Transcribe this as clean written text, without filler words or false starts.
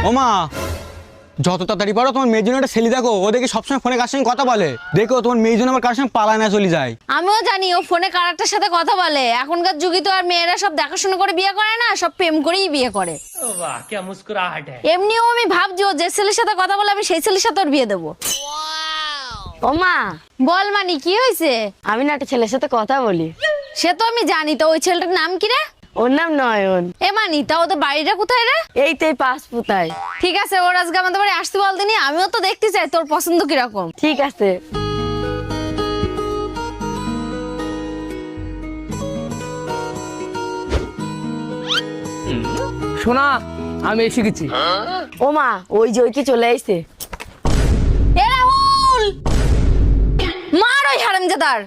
ও মা, যত তাড়াতাড়ি পারো তোমার মেয়ের জন্য একটা ছেলে দেখো। ও দেখে সবসময় ফোনে কার সঙ্গে কথা বলে। দেখো তোমার মেয়ের জন্য আমার কার সঙ্গে পালায় না চলে যায়। আমিও জানি ও ফোনে কারারটার সাথে কথা বলে। এখনকার যুগে তো আর মেয়েরা সব দেখাশোনা করে বিয়ে করে না, সব প্রেম করেই বিয়ে করে। वाह क्या मुस्कुराहट है। এমনিও আমি ভাবছি ও যে ছেলের সাথে কথা বলে আমি সেই ছেলের সাথে ওর বিয়ে দেবো। ও মা, বল মানি, কি হয়েছে? আমি না একটা ছেলের সাথে কথা বলি। সে তো আমি জানি, তো ওই ছেলেটার নাম কি রে? ওর নাম নয়ন। এ মানি, তা ওদের বাড়িটা কোথায় রে? এই তো এই পাঁচ পুতায়। ঠিক আছে, ওর আজকে আমাদের বাড়ি আসতে বল দিনি, আমিও তো দেখতে চাই তোর পছন্দ কিরকম। ঠিক আছে। শোনা, আমি এসে গেছি। ও মা, ওই যে ওইটি চলে আসছে। এ রাহুল, মার ওই হারামজাদার।